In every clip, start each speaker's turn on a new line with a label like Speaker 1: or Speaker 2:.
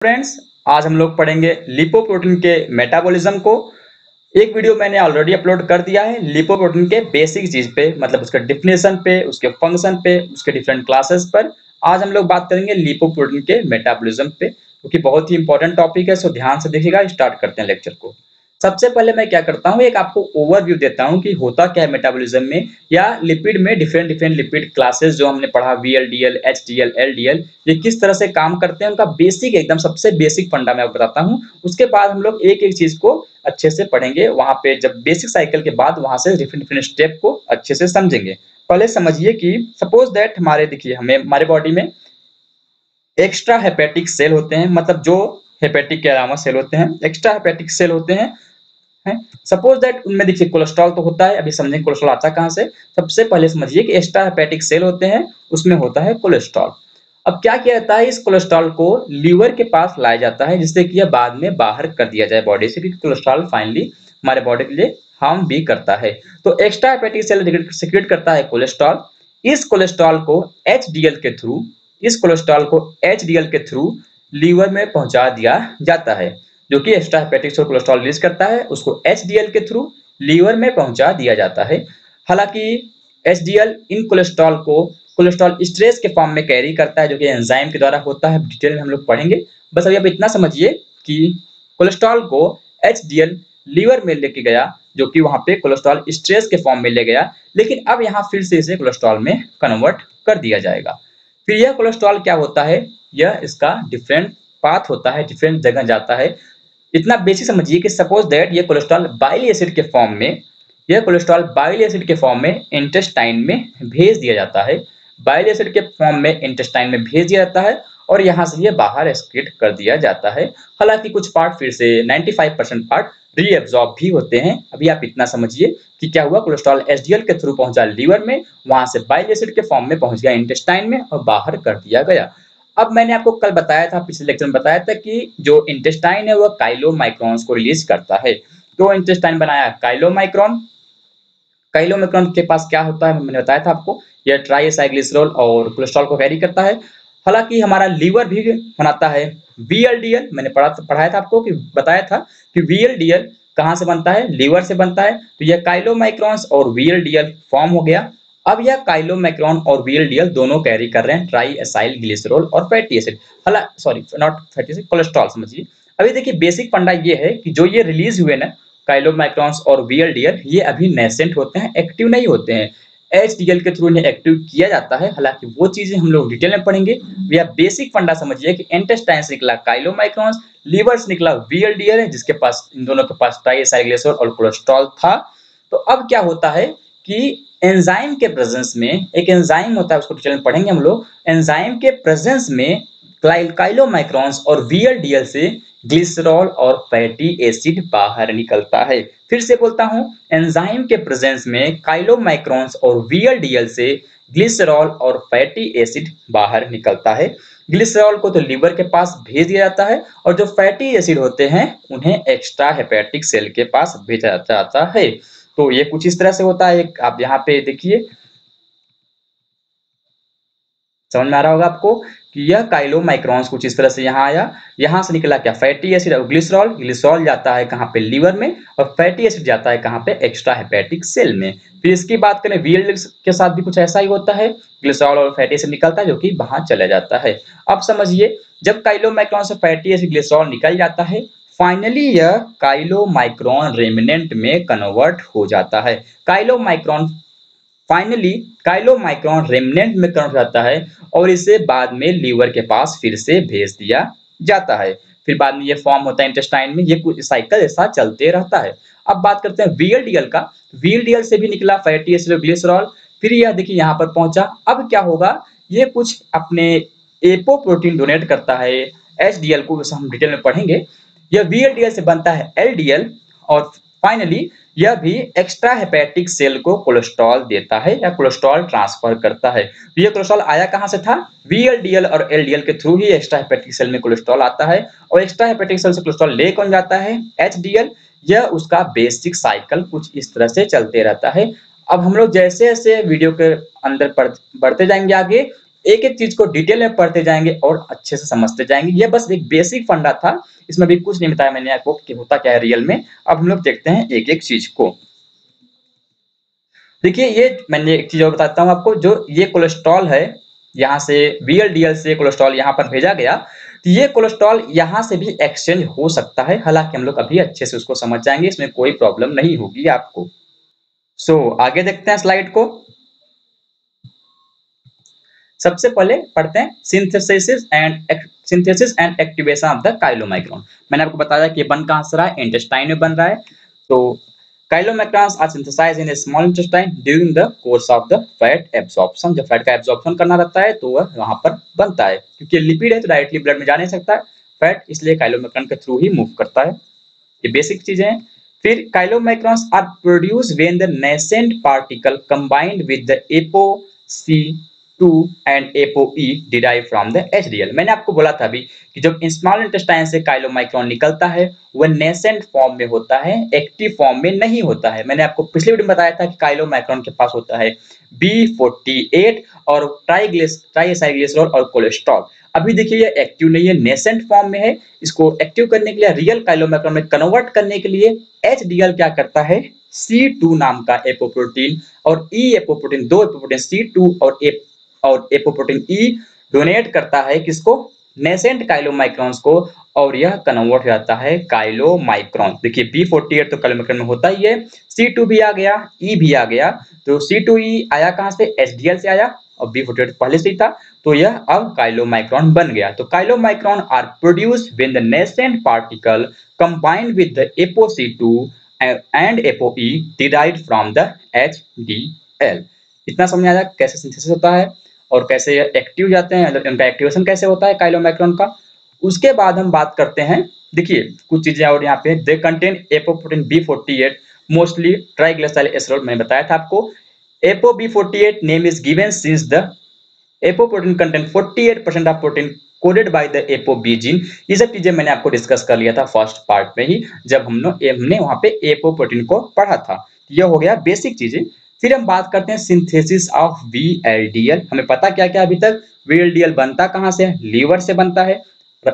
Speaker 1: Friends, आज हम लोग पढ़ेंगे लिपोप्रोटीन के मेटाबॉलिज्म को। एक वीडियो मैंने ऑलरेडी अपलोड कर दिया है लिपोप्रोटीन के बेसिक चीज पे, मतलब उसके डिफिनेशन पे, उसके फंक्शन पे, उसके डिफरेंट क्लासेस पर। आज हम लोग बात करेंगे लिपोप्रोटीन के मेटाबॉलिज्म पे, क्योंकि बहुत ही इंपॉर्टेंट टॉपिक है। सो ध्यान से देखिएगा। स्टार्ट करते हैं लेक्चर को। सबसे पहले मैं क्या करता हूँ, एक आपको ओवरव्यू देता हूँ कि होता क्या है मेटाबॉलिज्म में, या लिपिड में डिफरेंट डिफरेंट लिपिड क्लासेस जो हमने पढ़ा, VLDL, HDL, LDL, ये किस तरह से काम करते हैं, उनका बेसिक एकदम सबसे बेसिक फंडा मैं बताता हूँ। उसके बाद हम लोग एक एक चीज को अच्छे से पढ़ेंगे। वहां पे जब बेसिक साइकिल के बाद वहां से डिफरेंट डिफरेंट स्टेप को अच्छे से समझेंगे। पहले समझिए कि सपोज दैट हमारे, देखिए, हमारे बॉडी में एक्स्ट्रा हेपेटिक सेल होते हैं, मतलब जो हेपेटिक के अलावा सेल होते हैं, एक्स्ट्रा हेपेटिक सेल होते हैं। सपोज दैट उनमें देखिए कोलेस्ट्रॉल तो होता है। अभी समझेंगे कोलेस्ट्रॉल आता है कहां से। सबसे पहले समझिए कि एक्स्ट्रा हेपेटिक सेल होते हैं, उसमें होता है कोलेस्ट्रॉल। अब क्या किया जाता है, इस कोलेस्ट्रॉल को लीवर के पास लाया जाता है, जिससे कि यह बाद में बाहर कर दिया जाए बॉडी से, क्योंकि कोलेस्ट्रॉल फाइनली हमारे बॉडी के लिए हार्म भी करता है। तो एक्स्ट्रा हेपेटिक सेल सिक्रेट करता है कोलेस्ट्रॉल। इस कोलेस्ट्रॉल को एचडीएल के थ्रू इस कोलेस्ट्रॉल को एचडीएल के थ्रू लीवर में पहुंचा दिया जाता है। जो कि extra hepatic cell cholesterol release करता है, उसको एचडीएल के थ्रू लीवर में पहुंचा दिया जाता है। हालांकि एचडीएल इन कोलेस्ट्रॉल को कोलेस्ट्रॉल स्ट्रेस के फॉर्म में कैरी करता है, जो कि एंजाइम के द्वारा होता है। डिटेल में हम लोग पढ़ेंगे। बस अभी आप इतना समझिए कि कोलेस्ट्रॉल को एचडीएल लीवर में लेके गया, जो कि वहां पे कोलेस्ट्रॉल स्ट्रेस के फॉर्म में ले गया, लेकिन अब यहाँ फिर से इसे कोलेस्ट्रॉल में कन्वर्ट कर दिया जाएगा। फिर यह कोलेस्ट्रॉल क्या होता है, यह इसका डिफरेंट पाथ होता है, डिफरेंट जगह जाता है। इतना बेसिक समझिए कि सपोज दैट ये कोलेस्ट्रॉल बाइल एसिड के फॉर्म में यह कोलेस्ट्रॉल बाइल एसिड के फॉर्म में इंटेस्टाइन में भेज दिया जाता है। बाइल एसिड के फॉर्म में इंटेस्टाइन में भेज दिया जाता है और यहाँ से ये बाहर एक्सक्रीट कर दिया जाता है। हालांकि कुछ पार्ट फिर से 95% पार्ट रीएब्जॉर्ब भी होते हैं। अभी आप इतना समझिए कि क्या हुआ, कोलेस्ट्रॉल एचडीएल के थ्रू पहुंचा लीवर में, वहां से बाइल एसिड के फॉर्म में पहुंच गया इंटेस्टाइन में और बाहर कर दिया गया। अब मैंने आपको कल बताया था, पिछले लेक्चर में बताया था कि जो इंटेस्टाइन है वह काइलोमाइक्रॉन्स को रिलीज करता है। तो इंटेस्टाइन बनाया काइलोमाइक्रॉन। काइलोमाइक्रॉन के पास क्या होता है, मैंने बताया था आपको, यह ट्राइएसाइग्लिसरॉल और कोलेस्ट्रॉल को कैरी करता है। हालांकि हमारा लीवर भी बनाता है VLDL। मैंने पढ़ाया था आपको कि बताया था कि VLDL कहाँ से बनता है, लीवर से बनता है। तो यह काइलोमाइक्रॉन्स और VLDL फॉर्म हो गया। अब यह काइलोमाइक्रॉन और VLDL दोनों कैरी कर रहे हैं ट्राइएसाइल ग्लिसरॉल और fatty acid, sorry not fatty acid, cholesterol समझिए। अभी देखिए बेसिक फंडा ये है कि जो ये रिलीज हुए ना काइलोमाइक्रॉन्स और VLDL, ये अभी नेसेंट होते हैं, एक्टिव नहीं होते हैं। एचडीएल के थ्रू इन्हें एक्टिव किया जाता है। हालांकि वो चीजें हम लोग डिटेल में पढ़ेंगे। भैया बेसिक फंडा समझिए कि इंटेस्टाइन से निकला काइलोमाइक्रॉन्स, लीवर से निकला VLDL है, जिसके पास, इन दोनों के पास ट्राइएसाइल ग्लिसरॉल और कोलेस्ट्रॉल था। तो अब क्या होता है कि एंजाइम के प्रेजेंस में, एक एंजाइम होता है, उसको डिटेल में पढ़ेंगे हम लोग। एंजाइम के प्रेजेंस में काइलोमाइक्रॉन्स और VLDL से ग्लिसरॉल और फैटी एसिड बाहर निकलता है। फिर से बोलता हूं, एंजाइम के प्रेजेंस में काइलोमाइक्रॉन्स और VLDL से ग्लिसरॉल और फैटी एसिड बाहर निकलता है। ग्लिसरॉल को तो लीवर के पास भेज दिया जाता है और जो फैटी एसिड होते हैं उन्हें एक्स्ट्रा हेपेटिक सेल के पास भेजा जाता है। तो ये कुछ इस तरह से होता है। आप यहाँ पे देखिए, समझ में आ रहा होगा आपको कि यह काइलोमाइक्रॉन्स कुछ इस तरह से यहाँ आया। यहाँ से निकला क्या, फैटी एसिड और ग्लिसरॉल। ग्लिसरॉल जाता है कहाँ पे, लीवर में, और फैटी एसिड जाता है कहाँ पे, एक्स्ट्रा हेपेटिक सेल में। फिर इसकी बात करें VLDL के साथ भी कुछ ऐसा ही होता है। ग्लिसरॉल और फैटी एसिड निकलता है, जो कि बाहर चला जाता है। अब समझिए, जब काइलोमाइक्रॉन से फैटी एसिड ग्लिसरॉल निकल जाता है, फाइनली यह काइलोमाइक्रॉन रेमिनेंट में कन्वर्ट हो जाता है। फाइनली काइलोमाइक्रॉन रेमिनेंट में कन्वर्ट हो जाता है और इसे बाद में लीवर के पास फिर से भेज दिया जाता है। फिर बाद में ये फॉर्म होता है इंटेस्टाइन में। ये कुछ साइकिल ऐसा चलते रहता है। अब बात करते हैं VLDL का। VLDL से भी निकला फैटी एसिड और ग्लिसरॉल। फिर यह देखिए यहाँ पर पहुंचा। अब क्या होगा, ये कुछ अपने एपोप्रोटीन डोनेट करता है HDL को, हम डिटेल में पढ़ेंगे। यह VLDL से बनता है LDL और फाइनली यह भी एक्स्ट्रा हेपेटिक सेल को कोलेस्ट्रॉल देता है या कोलेस्ट्रॉल ट्रांसफर करता है। तो ये कोलेस्ट्रॉल आया कहां से था, VLDL और LDL के थ्रू ही एक्स्ट्रा हेपेटिक सेल में कोलेस्ट्रॉल आता है। और एक्स्ट्रा हेपेटिक सेल से कोलेस्ट्रॉल ले कौन जाता है, HDL। यह उसका बेसिक साइकिल कुछ इस तरह से चलते रहता है। अब हम लोग जैसे जैसे वीडियो के अंदर बढ़ते जाएंगे आगे, एक एक चीज को डिटेल में पढ़ते जाएंगे और अच्छे से समझते जाएंगे। ये बस एक बेसिक फंडा था, इसमें भी कुछ नहीं बताया मैंने आपको कि होता क्या है रियल में। अब हम लोग देखते हैं एक एक चीज को। देखिए ये मैंने एक चीज और बताता हूँ आपको, जो ये कोलेस्ट्रॉल है, यहाँ से VLDL से कोलेस्ट्रॉल यहाँ पर भेजा गया, तो ये कोलेस्ट्रॉल यहाँ से भी एक्सचेंज हो सकता है, हालांकि हम लोग अभी अच्छे से उसको समझ जाएंगे, इसमें कोई प्रॉब्लम नहीं होगी आपको। आगे देखते हैं स्लाइड को। सबसे पहले पढ़ते हैं synthesis and activation of the chylomicron. मैंने आपको बताया कि बन कहां से रहा है, इंटेस्टाइन में बन रहा है। तो chylomicrons are synthesized in small intestine during the course of the fat absorption. जब फैट का एब्जॉर्प्शन करना रहता है तो वह वहां पर बनता है, क्योंकि लिपिड है तो डायरेक्टली ब्लड में जा नहीं सकता है फैट, इसलिए काइलोमैक्रॉन के थ्रू ही मूव करता है। ये बेसिक चीजें हैं। फिर chylomicrons are produce when the nascent particle combined with the ApoC2 and ApoE derive from the HDL। मैंने आपको बोला था अभी कि जब स्मॉल इंटेस्टाइन से काइलोमाइक्रोन निकलता है वह नेसेंट फॉर्म में होता है, एक्टिव फॉर्म में नहीं होता है। मैंने आपको पिछले वीडियो में बताया था कि काइलोमाइक्रोन के पास होता है B48 और ट्राइएसाइलग्लिसरॉल और कोलेस्ट्रॉल। अभी देखिए ये एक्टिव नहीं है, नेसेंट फॉर्म में है। इसको एक्टिव करने के लिए, रियल काइलोमैक्रोन में कन्वर्ट करने के लिए HDL क्या करता है, C2 नाम का एपोप्रोटीन और E एपोप्रोटीन, दो एपोप्रोटीन C2 और एपोप्रोटीन E डोनेट करता है किसको, नेसेंट काइलोमाइक्रोन्स को, और यह कन्वर्ट हो जाता है काइलोमाइक्रोन। देखिए B48 तो काइलोमाइक्रोन में होता ही है, C2 भी आ गया, E भी आ गया। तो C2E आया कहां से, HDL से आया, और B48 पहले से ही था, तो यह अब काइलोमाइक्रोन बन गया। तो chylomicron are produced when the nascent particle combined with the ApoC2 and ApoE derived from the HDL। इतना समझ आया कैसे सिंथेसिस होता है और कैसे एक्टिव जाते हैं, मतलब इनका एक्टिवेशन कैसे होता है काइलोमैक्रोन का। उसके बाद हम बात करते हैं, देखिए कुछ चीजें और यहाँ पे, they contain apoprotein B48 mostly triglyceride. मैंने बताया था आपको ApoB48 name is given since the apoprotein contain 48% of protein coded by the ApoB gene. ये सब चीजें मैंने आपको डिस्कस कर लिया था फर्स्ट पार्ट में ही, जब हमने वहां पे एपोप्रोटीन को पढ़ा था। ये हो गया बेसिक चीजें। फिर हम बात करते हैं सिंथेसिस ऑफ VLDL। हमें पता क्या क्या अभी तक, VLDL बनता कहां से है, लीवर से बनता है।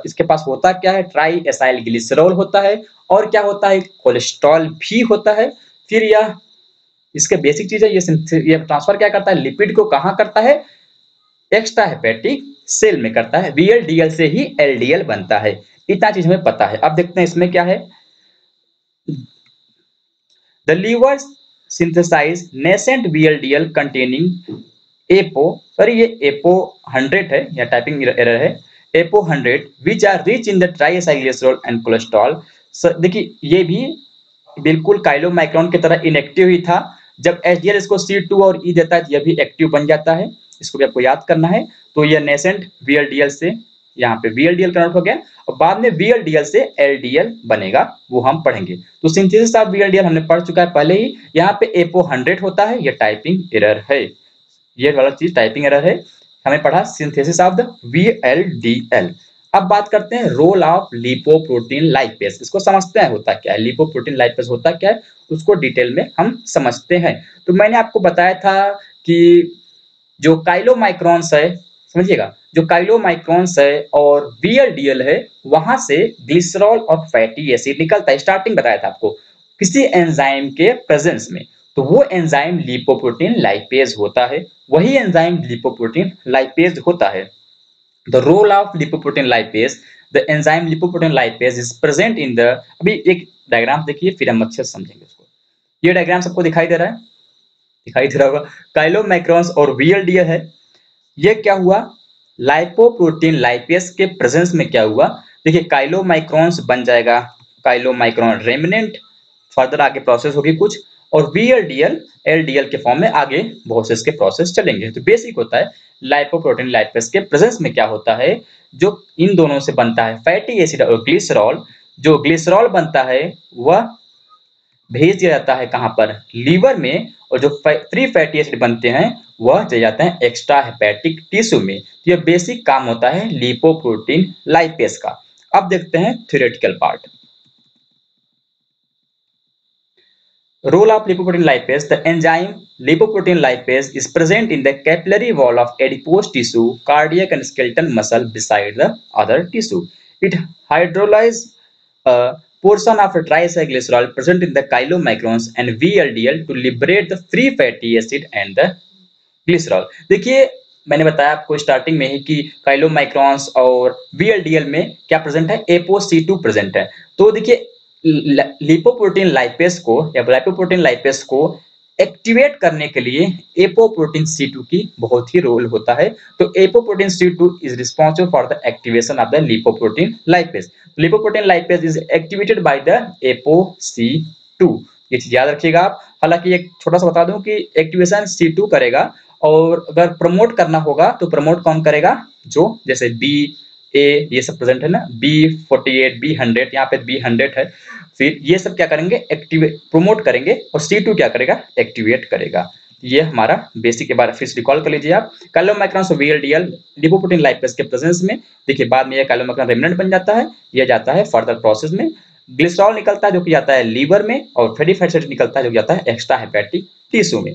Speaker 1: इसके पास होता क्या है, ट्राई एसाइल ग्लिसरॉल होता है, और क्या होता है, कोलेस्ट्रॉल भी होता है। फिर यह इसके बेसिक चीज है, ये ट्रांसफर क्या करता है, लिपिड को कहां करता है, एक्स्ट्रा हेपेटिक सेल में करता है। VLDL से ही LDL बनता है, इतना चीज हमें पता है। अब देखते हैं इसमें क्या है। The liver synthesize nascent VLDL containing ये APO100 है, या टाइपिंग एरर है, APO100 which are rich in the triacylglycerol and cholesterol. देखिए ये भी बिल्कुल काइलोमाइक्रोन की तरह इनएक्टिव ही था। जब HDL इसको C2 और E देता है तो यह भी एक्टिव बन जाता है, इसको भी आपको याद करना है। तो यह नेसेंट VLDL से यहाँ पे VLDL कन्वर्ट हो गया, और बाद में VLDL से LDL बनेगा, वो हम पढ़ेंगे। तो सिंथेसिस ऑफ VLDL हमने पढ़ चुका है पहले ही। यहाँ पे APO100 होता है, ये टाइपिंग एरर है, ये वाला चीज टाइपिंग एरर है। हमें पढ़ा सिंथेसिस ऑफ द VLDL। अब बात करते हैं रोल ऑफ लिपोप्रोटीन लाइपेज। इसको समझते हैं होता क्या है, लिपोप्रोटीन लाइपेज होता क्या है, उसको डिटेल में हम समझते हैं। तो मैंने आपको बताया था कि जो काइलोमाइक्रोन्स है, समझिएगा, जो काइलोमाइक्रोन्स है और VLDL है, वहां से ग्लिसरॉल और फैटी एसिड निकलता है। स्टार्टिंग बताया था आपको, किसी एंजाइम के प्रेजेंस में, तो वो एंजाइम लिपोप्रोटीन लाइपेज होता है। वही एंजाइम लिपोप्रोटीन लाइपेज होता है। The role of lipoprotein lipase, the enzyme lipoprotein lipase is present in the, अभी एक डायग्राम देखिए फिर हम अच्छे से समझेंगे उसको। ये डायग्राम सबको दिखाई दे रहा है, दिखाई दे रहा होगा, काइलोमैक्रोन्स और VLDL है। ये क्या हुआ, लाइपोप्रोटीन लाइपेज के प्रेजेंस में क्या हुआ, देखिए काइलोमाइक्रोन्स बन जाएगा काइलोमाइक्रोन रेमिनेंट, फर्दर आगे प्रोसेस होगी कुछ, और VLDL LDL के फॉर्म में आगे बहुत से इसके प्रोसेस चलेंगे। तो बेसिक होता है लाइपोप्रोटीन लाइपेज के प्रेजेंस में क्या होता है, जो इन दोनों से बनता है फैटी एसिड और ग्लिसरॉल। जो ग्लिसरॉल बनता है वह भेज दिया जाता है कहां पर, लीवर में, और जो फ्री फैटी एसिड बनते हैं वह चले जाते हैं एक्स्ट्रा हेपेटिक टिश्यू में। तो यह बेसिक काम होता है लिपोप्रोटीन लाइपेज का। अब देखते हैं theoretical part. Role of lipoprotein lipase. The enzyme lipoprotein lipase is present in the capillary wall of adipose tissue, cardiac and skeletal muscle beside the other tissue. It hydrolyzes a portion of a triglycerol present in the chylomicrons and VLDL to liberate the free fatty acid and the glycerol. देखिए मैंने बताया आपको starting में ही कि काइलोमाइक्रॉन्स और VLDL में क्या present है, एपोसी2 प्रेजेंट है। तो देखिए लिपोप्रोटीन लाइपेज को या लाइपोप्रोटीन लाइपेज को एक्टिवेट करने के लिए एपोप्रोटीन C2 की बहुत ही रोल होता है। तो apoprotein C2 is responsible for the activation of the lipoprotein lipase. Lipoprotein lipase is activated by the एपोसी2। ये चीज याद रखिएगा आप। हालांकि एक छोटा सा बता दूं कि एक्टिवेशन C2 करेगा, और अगर प्रमोट करना होगा तो प्रमोट कौन करेगा, जो जैसे बी ए ये सब प्रेजेंट है ना, B48 B100, यहाँ पे B100 है, फिर ये सब क्या करेंगे, एक्टिवेट प्रमोट करेंगे, और C2 क्या करेगा, एक्टिवेट करेगा। ये हमारा बेसिक के बारे में फिर रिकॉल कर लीजिए आप। काइलोमाइक्रॉन्स और VLDL लिपोप्रोटीन लाइपेज के प्रेजेंस में देखिए बाद में ये काइलोमाइक्रॉन रेमिनेंट बन जाता है, यह जाता है फर्दर प्रोसेस में। ग्लिसरॉल निकलता है जो कि जाता है लीवर में, और फैटी एसिड निकलता है जो कि जाता है एक्स्ट्रा हेपेटिक टिश्यू में।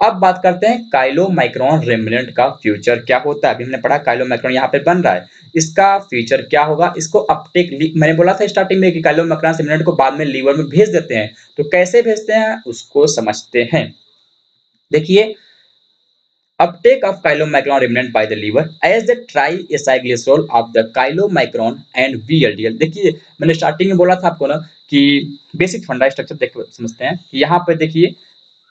Speaker 1: अब बात करते हैं काइलोमाइक्रॉन रेमिनेंट का फ्यूचर क्या होता है। अभी हमने पढ़ा काइलोमाइक्रॉन यहाँ पे बन रहा है, इसका फ्यूचर क्या होगा, इसको अपटेक, मैंने बोला था स्टार्टिंग में कि काइलोमाइक्रॉन रेमिनेंट को बाद में लीवर में भेज देते हैं, तो कैसे भेजते हैं उसको समझते हैं। देखिए uptake of chylomicron remnant by the liver as the triacylglycerol of the chylomicron and VLDL। देखिए मैंने स्टार्टिंग में बोला था आपको ना कि बेसिक फंडा स्ट्रक्चर देख समझते हैं। यहाँ पे देखिए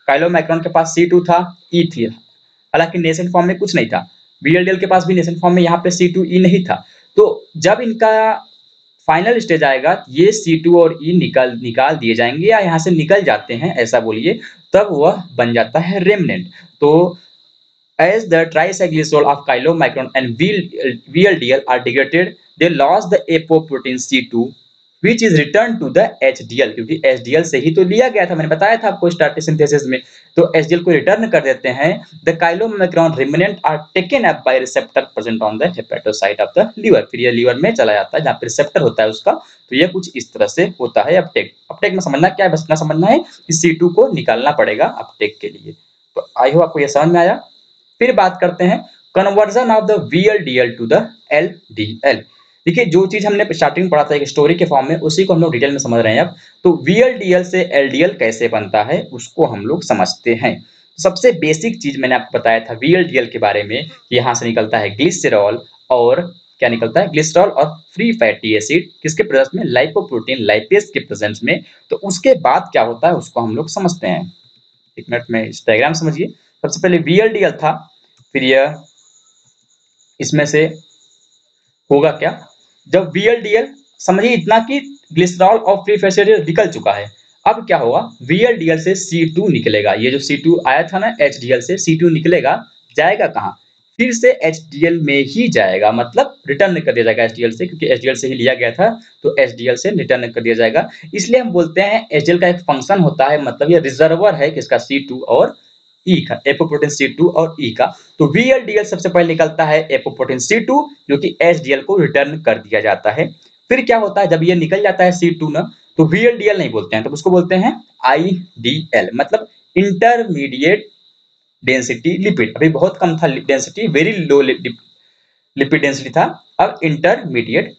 Speaker 1: काइलोमाइक्रॉन के पास C2 था, E थी, हालांकि नेसेंट फॉर्म में कुछ नहीं था। VLDL के पास भी नेसेंट फॉर्म में यहाँ पे C2 E नहीं था। तो जब इनका फाइनल स्टेज आएगा, ये C2 और E निकाल दिए जाएंगे या यहाँ से निकल जाते हैं ऐसा बोलिए, तब वह बन जाता है रेमनेंट। तो as the triacylglycerol of chylomicron and VLDL are degraded, they lost the apoprotein C2 which is returned to the HDL, क्योंकि HDL से ही तो लिया गया था, मैंने बताया था आपको स्टार्टिंग सिंथेसिस में। तो HDL को रिटर्न कर देते हैं। The chylomicron remnant are taken up by receptor present on the hepatocyte of the liver। फिर ये लीवर में चला जाता है जहाँ पे रिसेप्टर होता है उसका। तो ये कुछ इस तरह से होता है अपटेक। अपटेक में समझना क्या है, बस इतना समझना है कि C2 को निकालना पड़ेगा अपटेक के लिए। तो आई होप आपको ये समझ में आया। फिर बात करते हैं conversion of the VLDL to the LDL। देखिए जो चीज हमने स्टार्टिंग में पढ़ा था एक स्टोरी के फॉर्म में, उसी को हम लोग डिटेल में समझ रहे हैं अब। तो VLDL से LDL कैसे बनता है उसको हम लोग समझते हैं। सबसे बेसिक चीज मैंने आपको बताया था VLDL के बारे में, यहाँ से निकलता है ग्लिसरॉल, और क्या निकलता है, ग्लिसरॉल और फ्री फैटी एसिड, किसके प्रेजेंस में, लाइपोप्रोटीन लाइपेज के प्रेजेंस में। तो उसके बाद क्या होता है उसको हम लोग समझते हैं। एक मिनट में इस डायग्राम समझिए। सबसे पहले VLDL था, फिर यह इसमें से होगा क्या, जब VLDL समझिए इतना कि ग्लिसरॉल और फ्री फैटी एसिड निकल चुका है, अब क्या होगा, VLDL से C2 निकलेगा। ये जो C2 आया था ना HDL से, C2 निकलेगा, जाएगा कहाँ, फिर से HDL में ही जाएगा, मतलब रिटर्न कर दिया जाएगा HDL से, क्योंकि HDL से ही लिया गया था तो HDL से रिटर्न कर दिया जाएगा। इसलिए हम बोलते हैं HDL का एक फंक्शन होता है, मतलब ये रिजर्वर है किसका, C2 और E का, एपोप्रोटीन C2 और E का। तो VLDL सबसे पहले निकलता है एपोप्रोटीन C2 जो कि HDL को रिटर्न कर दिया जाता है। फिर क्या होता है, जब ये निकल जाता है C2 ना, तो VLDL नहीं बोलते हैं, तो उसको बोलते हैं IDL, मतलब इंटरमीडिएट डेंसिटी लिपिड। अभी बहुत कम था density, very low lipid density था, अब इंटरमीडिएट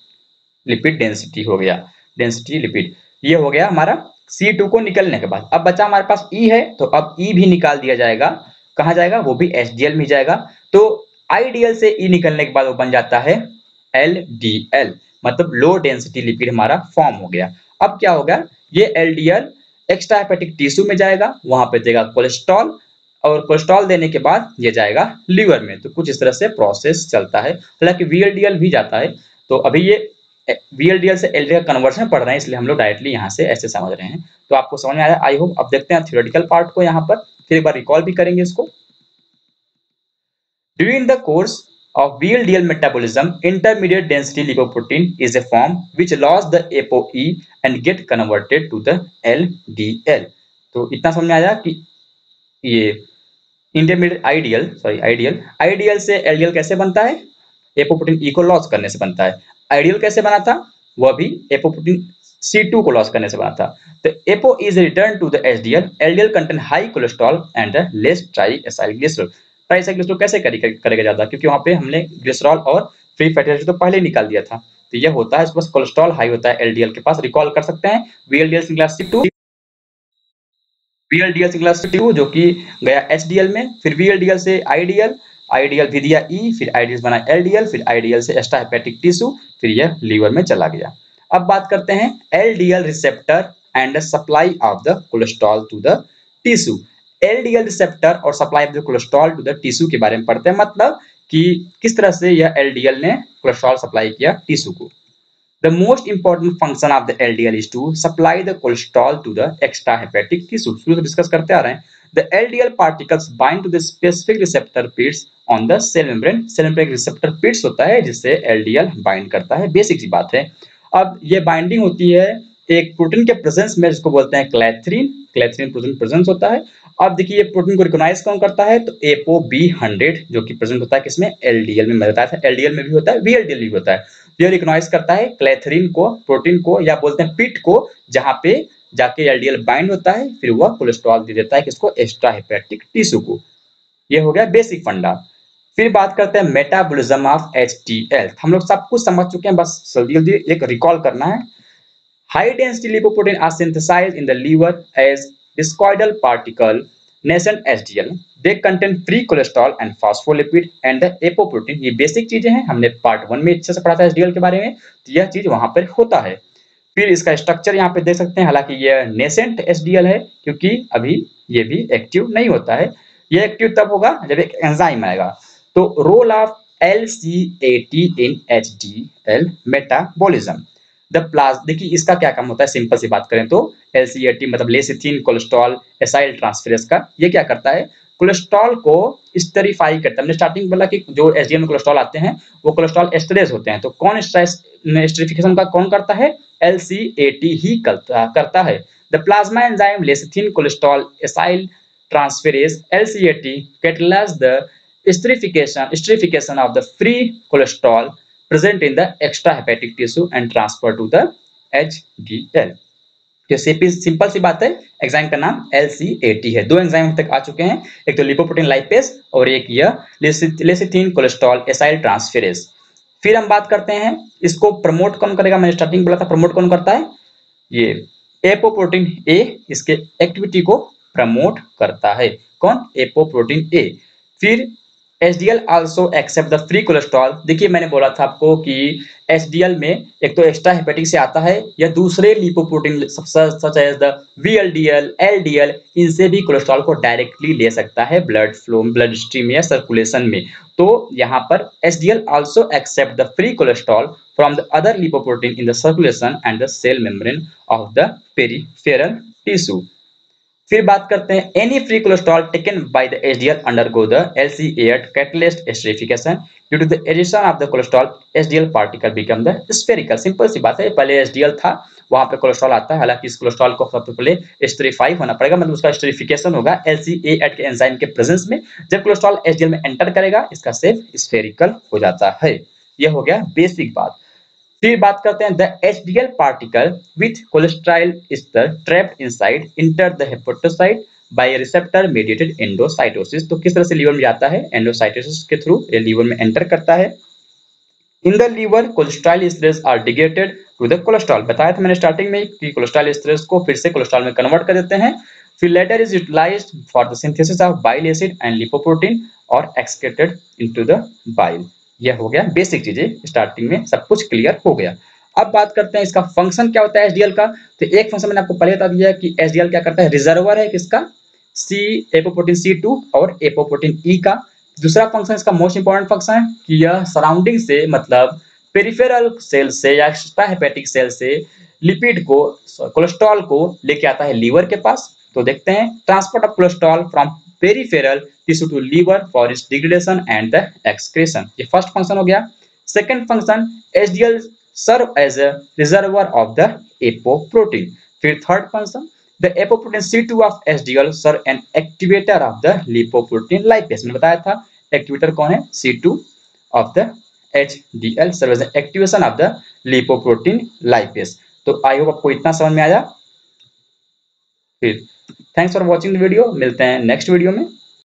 Speaker 1: लिपिड डेंसिटी हो गया, डेंसिटी लिपिड। ये हो गया हमारा C2 को निकलने के बाद। अब बचा हमारे पास E है, तो अब E भी निकाल दिया जाएगा, कहाँ जाएगा, वो भी HDL में जाएगा। तो IDL से E निकलने के बाद वो बन जाता है LDL, मतलब लो डेंसिटी लिपिड हमारा फॉर्म हो गया। अब क्या होगा, ये LDL एक्स्ट्रा हेपेटिक टिश्यू में जाएगा, वहां पे देगा कोलेस्ट्रॉल, और कोलेस्ट्रॉल देने के बाद ये जाएगा लीवर में। तो कुछ इस तरह से प्रोसेस चलता है। हालांकि VLDL भी जाता है, तो अभी ये VLDL से LDL का कन्वर्जन पढ़ रहे हैं, इसलिए हम लोग डायरेक्टली यहाँ से ऐसे समझ रहे हैं। तो आपको समझ में आया आई होप। अब देखते हैं थ्योरेटिकल पार्ट को, यहाँ पर फिर एक बार रिकॉल भी करेंगे इसको। During the course of VLDL metabolism, intermediate density lipoprotein is a form which lost the ApoE and get converted to the LDL। तो इतना समझ में आया कि ये इंटरमीडिएट आइडियल से LDL कैसे बनता है, एपोप्रोटीन E को लॉस करने से बनता है। आइडियल कैसे बना था, वह भी एपोप्रोटीन C2 को लॉस करने से बना था। तो apo is return to the HDL. LDL contain high cholesterol and less triacyl glycerol. Triacyl glycerol कैसे करेगा ज्यादा, क्योंकि वहां पे हमने ग्लिसरॉल और फ्री फैटी एसिड तो पहले निकाल दिया था। तो यह होता है, इसके पास कोलेस्ट्रॉल हाई होता है एलडीएल के पास। रिकॉल कर सकते हैं VLDL singular C2, VLDL singular C2 जो कि गया एचडीएल में, फिर वीएलडीएल से आईडीएल, आईडीएल भी दिया ई, फिर आईडीएल बना एलडीएल, फिर आईडीएल से एक्स्ट्रा हेपेटिक टिश्यू, फिर यह लीवर में चला गया। अब बात करते हैं LDL receptor and supply of the cholesterol to the tissue. LDL receptor और supply of the cholesterol to the tissue के बारे में पढ़ते हैं, मतलब कि किस तरह से यह एलडीएल ने कोलेस्ट्रॉल सप्लाई किया टिश्यू को। The most important function of the LDL is to supply the cholesterol to the extrahepatic tissue. शुरू से डिस्कस करते आ रहे हैं। The LDL particles bind to the specific receptor pits on the cell membrane. Cell membrane receptor pits होता है जिससे LDL bind करता है, बेसिक सी बात है। अब ये बाइंडिंग होती है एक प्रोटीन के प्रेजेंस में, जिसको बोलते हैं क्लैथरीन। क्लैथरीन प्रोटीन प्रेजेंस होता है। अब देखिए ये प्रोटीन को रिकॉग्नाइज कौन करता है, तो ApoB100 जो कि प्रेजेंट होता है किसमें, एलडीएल में। मैं बताया था एलडीएल में भी होता है, वीएलडीएल भी होता है। ये रिकॉग्नाइज करता है क्लैथरीन को, प्रोटीन को, या बोलते हैं पिट को, जहां पे जाके एलडीएल बाइंड होता है, फिर वह कोलेस्ट्रॉल दे देता है किसको, एक्स्ट्रा हेपेटिक टिश्यू को। ये हो गया बेसिक फंडा। फिर बात करते हैं मेटाबॉलिज्म ऑफ एचडीएल। हम लोग सब कुछ समझ चुके हैं, बस जल्दी जल्दी एक रिकॉल करना है। High density lipoprotein are synthesized in the liver as discoidal particle, nascent HDL. They contain free cholesterol and phospholipid and the apoprotein. ये बेसिक चीजें हैं, हमने पार्ट 1 में अच्छे से पढ़ा था HDL के बारे में, तो यह चीज वहां पर होता है। फिर इसका स्ट्रक्चर यहाँ पे देख सकते हैं, हालांकि यह नेसेंट HDL है क्योंकि अभी ये भी एक्टिव नहीं होता है। यह एक्टिव तब होगा जब एक एंजाइम आएगा। तो role of LCAT in HDL metabolism. देखिए इसका क्या काम होता है, सिंपल सी बात करें तो LCAT मतलब लेसिथिन कोलेस्ट्रॉल एसाइल ट्रांसफेरेज का, ये क्या करता है, कोलेस्ट्रॉल को स्टेरिफाई करता है। हमने स्टार्टिंग बोला कि जो एचडीएल में कोलेस्ट्रॉल आते हैं वो कोलेस्ट्रॉल एस्टरेज होते हैं, तो कौन स्टेरिफिकेशन का कौन करता है, LCAT ही करता है। The plasma enzyme lecithin cholesterol acyl transferase LCAT catalyze the esterification of the free cholesterol present in the extrahepatic tissue and transfer to the HDL। तो सिंपल सी बात है, एंजाइम का नाम LCAT है। दो एंजाइम तक आ चुके हैं, एक तो लिपोप्रोटीन लाइपेज और एक यह लेसिथिन कोलेस्ट्रॉल एसाइल ट्रांसफेरेज। फिर हम बात करते हैं इसको प्रमोट कौन करेगा, मैंने स्टार्टिंग बोला था प्रमोट कौन करता है, ये एपोप्रोटीन A इसके एक्टिविटी को प्रमोट करता है। कौन, एपोप्रोटीन A। फिर HDL also accept the free cholesterol। देखिए मैंने बोला था आपको कि HDL में एक तो एक्स्ट्रा हेपेटिक से आता है या दूसरे lipoprotein such as the VLDL, LDL, इनसे भी कोलेस्ट्रॉल को डायरेक्टली ले सकता है ब्लड फ्लो, ब्लड स्ट्रीम या सर्कुलेशन में। तो यहाँ पर HDL also accept the free cholesterol from the other lipoprotein in the circulation and the cell membrane of the peripheral tissue। फिर बात करते हैं any free cholesterol taken by the HDL undergo the LCAT catalyst esterification due to the addition of the cholesterol HDL particle become the spherical. Simple सी बात है, पहले HDL था, वहां पे कोलेस्ट्रॉल आता है, हालांकि इस कोलेस्ट्रॉल को सबसे पहले एस्टरिफाई होना पड़ेगा, मतलब उसका एस्टरिफिकेशन होगा LCAT के एंजाइम के प्रेजेंस में। जब कोलेस्ट्रॉल HDL में एंटर करेगा इसका शेप स्फेरिकल हो जाता है। यह हो गया बेसिक बात। फिर बात करते हैं the HDL particle with cholesterol ester trapped inside inter the hepatocyte by receptor mediated endocytosis. तो किस तरह से लीवर में जाता है, एंडोसाइटोसिस के थ्रू ये लीवर में एंटर करता है। In the liver cholesterol esterase are degraded to the cholesterol. बताया था मैंने स्टार्टिंग में कि कोलेस्ट्रॉल ईस्टरेज को फिर से कोलेस्ट्रॉल में कन्वर्ट कर देते हैं। फिर latter is utilised for the synthesis of bile acid and lipoprotein और एक्सक्रीटेड इनटू द बाइल। यह हो गया बेसिक चीजें, स्टार्टिंग में सब कुछ क्लियर हो गया। अब बात करते हैं इसका फंक्शन क्या होता है HDL का। तो एक फंक्शन मैंने आपको पहले बता दिया कि HDL क्या करता है, रिजर्वर है किसका, एपोप्रोटीन C2 और एपोप्रोटीन E का। दूसरा फंक्शन इसका मोस्ट इंपॉर्टेंट फंक्शन है कि यह सराउंडिंग से, मतलब पेरिफेरल सेल से या एक्स्ट्रा हेपेटिक सेल से लिपिड को, कोलेस्ट्रॉल को लेके आता है लीवर के पास। तो देखते हैं transport of cholesterol from peripheral tissue to liver for its degradation and the excretion. ये फर्स्ट फंक्शन हो गया। Second function HDL serve as a reservoir of the apoprotein. फिर third function the apoprotein C2 of HDL serve an activator of the lipoprotein lipase. मैंने बताया था activator कौन है, C2 of the HDL serve as activation of the lipoprotein lipase. तो I hope आपको इतना समझ में आया। फिर thanks for watching the video, मिलते हैं नेक्स्ट वीडियो में।